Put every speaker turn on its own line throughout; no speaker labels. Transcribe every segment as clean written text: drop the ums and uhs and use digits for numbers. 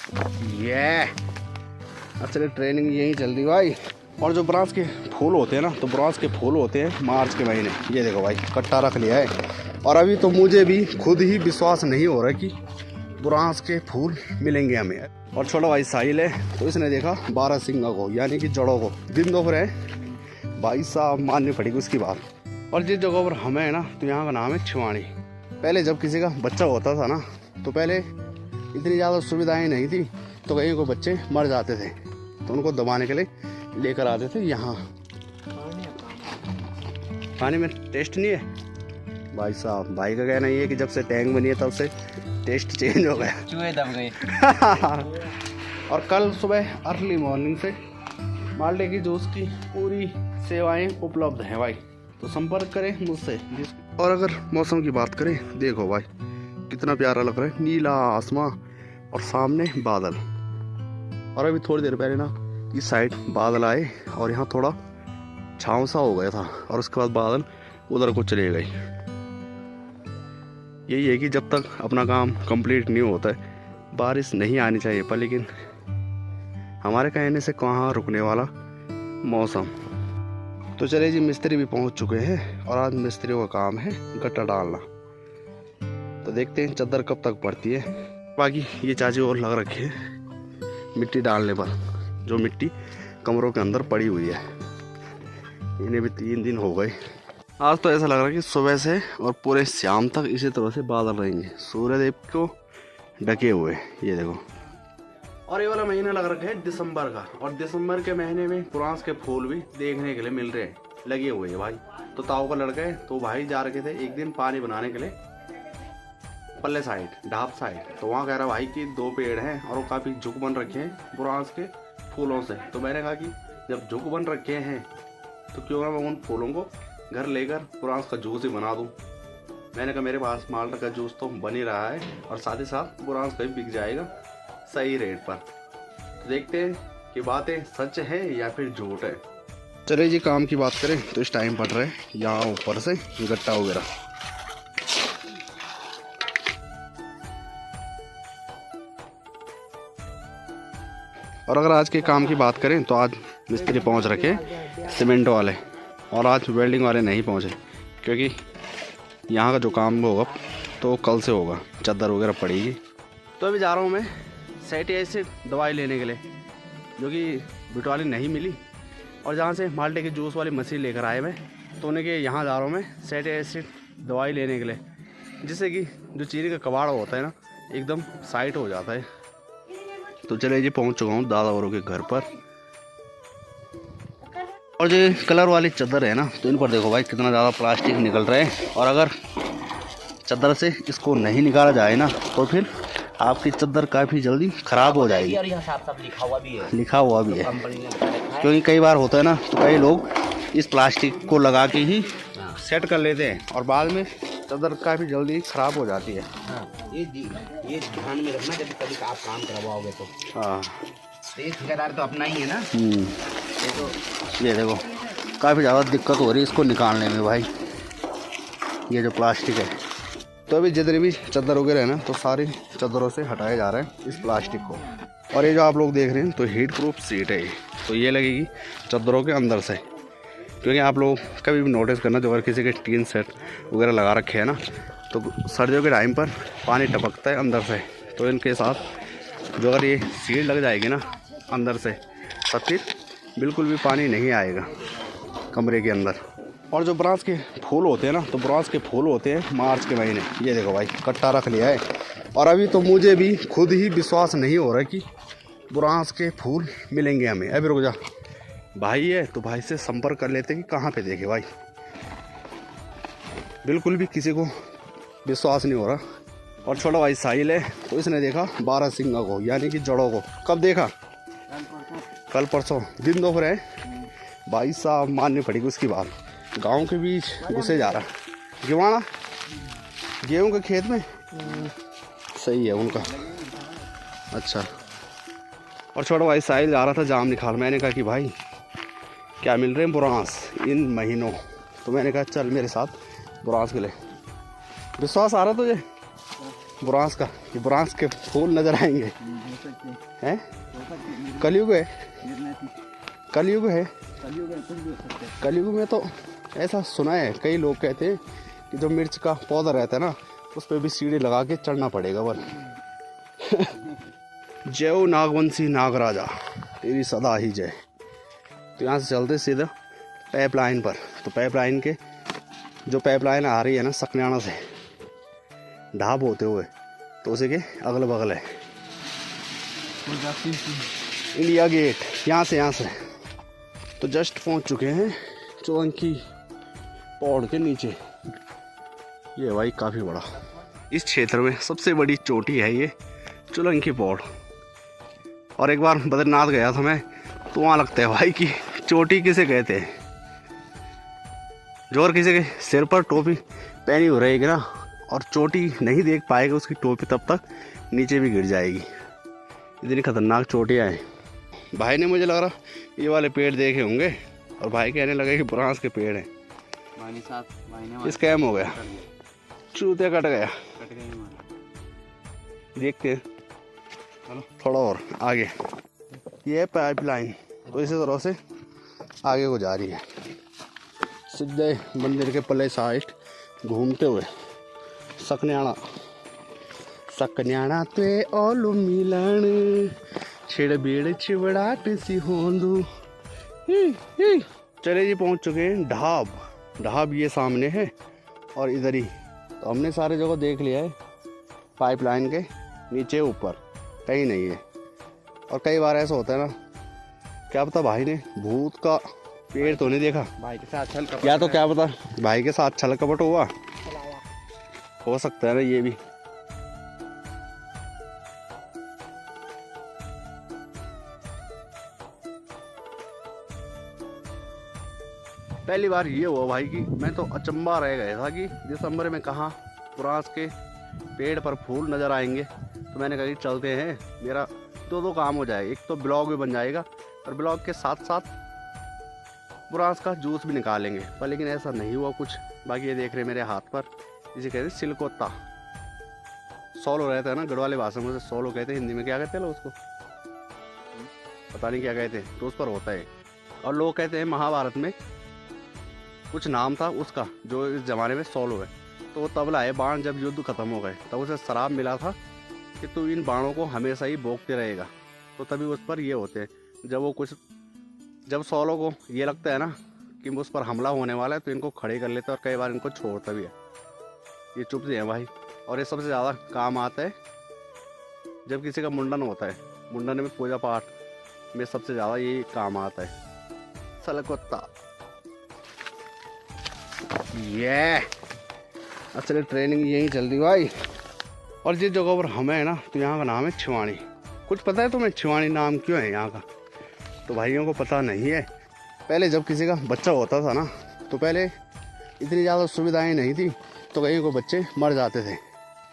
ये असली ट्रेनिंग यही चल रही भाई। और जो ब्रांच के फूल होते हैं ना, तो ब्रांच के फूल होते हैं मार्च के महीने। ये देखो भाई कट्टा रख लिया है, और अभी तो मुझे भी खुद ही विश्वास नहीं हो रहा कि ब्रांच के फूल मिलेंगे हमें। और छोटा भाई साहिल है, तो इसने देखा 12 सिंगा को, यानी कि जड़ों को। दिन दोपहर है भाई साहब, माननी पड़ेगी उसकी बात। और जिस जगह पर हमें है ना, तो यहाँ का नाम है छिवाणी। पहले जब किसी का बच्चा होता था ना, तो पहले इतनी ज़्यादा सुविधाएं नहीं थी, तो कहीं कोई बच्चे मर जाते थे तो उनको दबाने के लिए लेकर आते थे यहाँ। पानी में टेस्ट नहीं है भाई साहब। भाई का कहना ये है कि जब से टैंक बनी है तब से टेस्ट चेंज हो गया,
चूहे दब गए।
और कल सुबह अर्ली मॉर्निंग से माल्टे की जूस की पूरी सेवाएं उपलब्ध हैं भाई, तो संपर्क करें मुझसे। और अगर मौसम की बात करें, देखो भाई कितना प्यारा लग रहा है, नीला आसमां और सामने बादल। और अभी थोड़ी देर पहले ना इस साइड बादल आए और यहाँ थोड़ा छाँव सा हो गया था, और उसके बाद बादल उधर को चले गए। यही है कि जब तक अपना काम कंप्लीट नहीं होता है, बारिश नहीं आनी चाहिए, पर लेकिन हमारे कहने से कहाँ रुकने वाला मौसम। तो चले जी, मिस्त्री भी पहुंच चुके हैं, और आज मिस्त्रियों का काम है गट्टा डालना। तो देखते हैं चादर कब तक पड़ती है। बाकी ये चाची और लग रखे हैं मिट्टी डालने पर, जो मिट्टी कमरों के अंदर पड़ी हुई है। इन्हें भी 3 दिन हो गए। आज तो ऐसा लग रहा है कि सुबह से और पूरे शाम तक इसी तरह से बादल रहेंगे, सूर्यदेव को ढके हुए। ये देखो, और ये वाला महीना लग रखा है दिसंबर का, और दिसंबर के महीने में पुरांस के फूल भी देखने के लिए मिल रहे हैं, लगे हुए हैं भाई। तो ताऊ का लड़का है, तो भाई जा रखे थे एक दिन पानी बनाने के लिए पल्ले साइड, ढाप साइड। तो वहाँ कह रहा भाई कि 2 पेड़ हैं और वो काफ़ी झुक बन रखे हैं पुरांस के फूलों से। तो मैंने कहा कि जब झुक बन रखे हैं तो क्यों ना मैं उन फूलों को घर लेकर पुरांस का जूस ही बना दूँ। मैंने कहा मेरे पास माल्टा का जूस तो बन ही रहा है, और साथ ही साथ पुरांस का भी बिक जाएगा सही रेट पर। तो देखते हैं कि बातें सच है या फिर झूठ है। चलिए जी, काम की बात करें तो इस टाइम पड़ रहे हैं यहाँ ऊपर से गट्टा वगैरह। और अगर आज के काम की बात करें तो आज मिस्त्री पहुँच रखे सीमेंट वाले, और आज वेल्डिंग वाले नहीं पहुँचे, क्योंकि यहाँ का जो काम होगा तो कल से होगा, चादर वगैरह पड़ेगी। तो अभी जा रहा हूँ मैं सैटी एसिड दवाई लेने के लिए, जो कि बिटवाली नहीं मिली, और जहाँ से माल्टे की जूस वाली मशीन लेकर आए मैं, तो उन्हें के यहाँ जा रहा हूँ मैं सैटी एसिड दवाई लेने के लिए, जिससे कि जो चीनी का कबाड़ होता है ना, एकदम साइट हो जाता है। तो चले जी, पहुँच चुका हूँ दादा औरों के घर पर। और जो कलर वाली चादर है ना, तो इन पर देखो भाई कितना ज़्यादा प्लास्टिक निकल रहा है, और अगर चादर से इसको नहीं निकाला जाए ना, तो फिर आपकी चादर काफ़ी जल्दी ख़राब हो जाएगी।
और यहाँ साफ
लिखा हुआ भी है, क्योंकि कई बार होता है ना, तो कई लोग इस प्लास्टिक को लगा के ही सेट कर लेते हैं, और बाद में चादर काफ़ी जल्दी ख़राब हो जाती है।
हाँ, ये ध्यान में रखना जब कभी आप काम करवाओगे तो।
हाँ,
ये ठेकेदार तो अपना ही है ना।
ये देखो काफ़ी ज़्यादा दिक्कत हो रही है इसको निकालने में भाई, ये जो प्लास्टिक है। तो अभी जितने भी चादर वगैरह है ना, तो सारी चादरों से हटाए जा रहे हैं इस प्लास्टिक को। और ये जो आप लोग देख रहे हैं, तो हीट प्रूफ सीट है, तो ये लगेगी चादरों के अंदर से। क्योंकि आप लोग कभी भी नोटिस करना, जो अगर किसी के टीन सेट वगैरह लगा रखे हैं ना, तो सर्दियों के टाइम पर पानी टपकता है अंदर से। तो इनके साथ जो अगर ये सीट लग जाएगी ना अंदर से, तब फिर बिल्कुल भी पानी नहीं आएगा कमरे के अंदर। और जो ब्रांच के फूल होते हैं ना, तो ब्रांच के फूल होते हैं मार्च के महीने। ये देखो भाई कट्टा रख लिया है, और अभी तो मुझे भी खुद ही विश्वास नहीं हो रहा कि ब्रांच के फूल मिलेंगे हमें। अभी रुक जा, भाई है तो भाई से संपर्क कर लेते कि कहाँ पे देखे भाई। बिल्कुल भी किसी को विश्वास नहीं हो रहा। और छोटा भाई साहिल है, तो इसने देखा 12 सिंगा को, यानी कि जड़ों को। कब देखा? कल परसों, दिन दोपहर है भाई साहब, माननी पड़ेगी उसकी बात। गांव के बीच घुसे जा रहा। गिवाना गेहूं के खेत में सही है उनका। अच्छा, और छोटा भाई साहिल जा रहा था जाम निकाल। मैंने कहा कि भाई क्या मिल रहे हैं बुरांस इन महीनों, तो मैंने कहा चल मेरे साथ बुरांस के लिए। विश्वास आ रहा तुझे? बुरांस का, ये बुरांस के फूल नजर आएंगे हैं? कलयुग है, कलयुग है। कलयुग में तो ऐसा सुना है, कई लोग कहते हैं कि जो मिर्च का पौधा रहता है ना, उस पर भी सीढ़ी लगा के चढ़ना पड़ेगा वन। जय हो नागवंशी नागराजा, तेरी सदा ही जय। तो यहाँ से चलते सीधा पाइपलाइन पर। तो पाइपलाइन के जो पाइपलाइन आ रही है ना सकन्याणा से ढाब होते हुए, तो उसी के अगल बगल है इंडिया गेट। यहाँ से तो जस्ट पहुँच चुके हैं चौरंगी पहाड़ के नीचे। ये भाई काफ़ी बड़ा, इस क्षेत्र में सबसे बड़ी चोटी है ये चौरंगी पहाड़। और एक बार बद्रीनाथ गया था मैं, तो वहाँ लगता है भाई कि चोटी किसे कहते हैं। जो और किसी के सिर पर टोपी पहनी हो रहेगी ना और चोटी नहीं देख पाएगा उसकी टोपी, तब तक नीचे भी गिर जाएगी। इतनी खतरनाक चोटियाँ हैं। भाई ने मुझे लग रहा ये वाले पेड़ देखे होंगे और भाई कहने लगे कि बुरांस के पेड़ हैं। स्कैम हो गया, चूतिया कट गया। देखते हैं थोड़ा और आगे, ये है पाइपलाइन। तो इसी तरह से आगे को जा रही है सीधे मंदिर के पल्ले साइड घूमते हुए सकन्याणा ते ओलू मिलन छिड़ बीड़ चिवड़ाट सी होंदू। चले जी पहुंच चुके हैं ढाब ये सामने है और इधर ही। तो हमने सारे जगह देख लिया है, पाइपलाइन के नीचे ऊपर कहीं नहीं है। और कई बार ऐसा होता है ना, क्या पता भाई ने भूत का पेड़ तो नहीं देखा,
भाई के साथ छल कपट,
या तो क्या पता भाई के साथ छल कपट हुआ, हो सकता है ना ये भी। पहली बार ये हुआ भाई कि मैं तो अचंबा रह गया था कि दिसंबर में कहाँ बुरांस के पेड़ पर फूल नज़र आएंगे। तो मैंने कहा कि चलते हैं, मेरा दो काम हो जाए, एक तो ब्लॉग भी बन जाएगा और ब्लॉग के साथ साथ बुरांस का जूस भी निकालेंगे। पर लेकिन ऐसा नहीं हुआ कुछ। बाकी ये देख रहे मेरे हाथ पर, इसे कहते हैं सिलकोता, सोलो रहता है ना गढ़वाली भाषा में, सोलो कहते हैं, हिंदी में क्या कहते हैं लोग उसको पता नहीं क्या कहते हैं, तो उस पर होता है। और लोग कहते हैं महाभारत में कुछ नाम था उसका जो इस ज़माने में सोलो है। तो वो तबला है, बाण जब युद्ध खत्म हो गए तब उसे शराब मिला था कि तू इन बाणों को हमेशा ही भोगते रहेगा। तो तभी उस पर ये होते हैं, जब सोलो को ये लगता है ना कि उस पर हमला होने वाला है तो इनको खड़े कर लेते हैं और कई बार इनको छोड़ता भी है। ये चुप से हैं भाई। और ये सबसे ज़्यादा काम आता है जब किसी का मुंडन होता है, मुंडन में पूजा पाठ में सबसे ज़्यादा ये काम आता है सलकोत्ता। ये असल ट्रेनिंग यहीं चल रही भाई। और जिस जगह पर हमें है ना, तो यहाँ का नाम है छिवानी। कुछ पता है तुम्हें छिवानी नाम क्यों है यहाँ का? तो भाइयों को पता नहीं है। पहले जब किसी का बच्चा होता था ना, तो पहले इतनी ज़्यादा सुविधाएं नहीं थी, तो कहीं को बच्चे मर जाते थे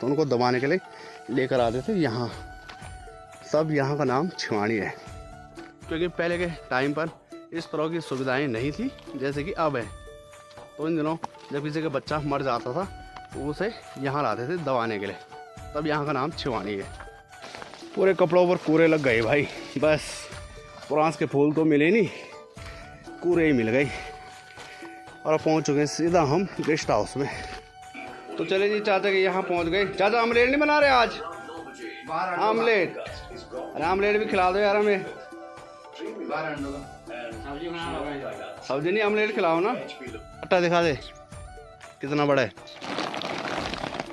तो उनको दबाने के लिए लेकर आते थे यहाँ। सब यहाँ का नाम छिवानी है, क्योंकि पहले के टाइम पर इस तरह की सुविधाएं नहीं थी जैसे कि अब है। तो इन दिनों जब किसी का बच्चा मर जाता था तो उसे यहाँ लाते थे दबाने के लिए, तब यहाँ का नाम छिवानी है। पूरे कपड़ों पर कूरे लग गए भाई, बस बुरांस के फूल तो मिले नहीं, कूरे ही मिल गई। और अब पहुँच चुके हैं सीधा हम गेस्ट हाउस में। तो चले जी चाचा के यहाँ पहुँच गए। चाचा आमलेट नहीं बना रहे आज? आमलेट, अरे आमलेट भी खिला दो यार हमें। सब्जी नहीं, आमलेट खिलाओ ना। आटा दिखा दे कितना बड़ा है।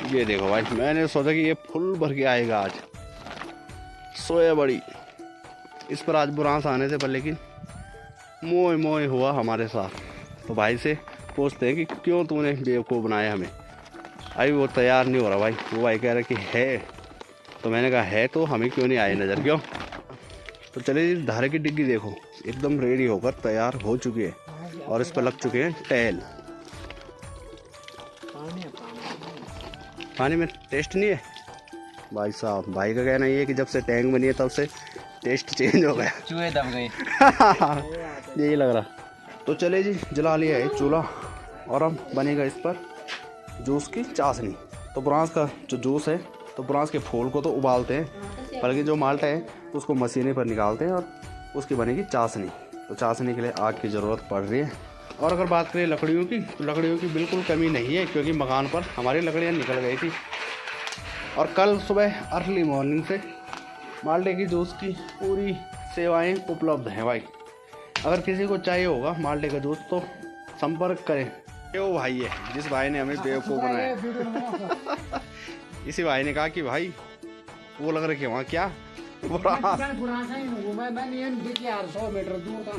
ये देखो भाई, मैंने सोचा कि ये फुल भर के आएगा आज। सोया बड़ी इस पर आज बुरांस आने से पर, लेकिन मोए हुआ हमारे साथ। तो भाई से पूछते हैं कि क्यों तूने बेवकूफ़ बनाया हमें। अभी वो तैयार नहीं हो रहा भाई। वो भाई कह रहा कि है, तो मैंने कहा है तो हमें क्यों नहीं आए नज़र, क्यों? तो चलिए धारे की डिग्गी देखो, एकदम रेडी होकर तैयार हो चुकी है और इस पर लग चुके हैं टैल। पानी में टेस्ट नहीं है भाई साहब। भाई का कहना ये है कि जब से टैंक बनी है तब से टेस्ट चेंज हो गया,
चूहे दब गए।
यही लग रहा। तो चले जी, जला लिया है चूल्हा और अब बनेगा इस पर जूस की चाशनी। तो बुरांस का जो जूस है तो बुरांस के फूल को तो उबालते हैं, बल्कि जो माल्टा है तो उसको मशीने पर निकालते हैं और उसकी बनेगी चाशनी। तो चाशनी के लिए आग की ज़रूरत पड़ रही है। और अगर बात करें लकड़ियों की, तो लकड़ियों की बिल्कुल कमी नहीं है, क्योंकि मकान पर हमारी लकड़ियाँ निकल गई थी। और कल सुबह अर्ली मॉर्निंग से माल्टे की जूस की पूरी सेवाएं उपलब्ध हैं भाई। अगर किसी को चाहिए होगा माल्टे का जूस तो संपर्क करें। ये वो भाई है जिस भाई ने हमें बेवकूफ़ बनाया। इसी भाई ने कहा कि भाई वो लग रखे वहाँ क्या
पुराना 100 मीटर दूर था।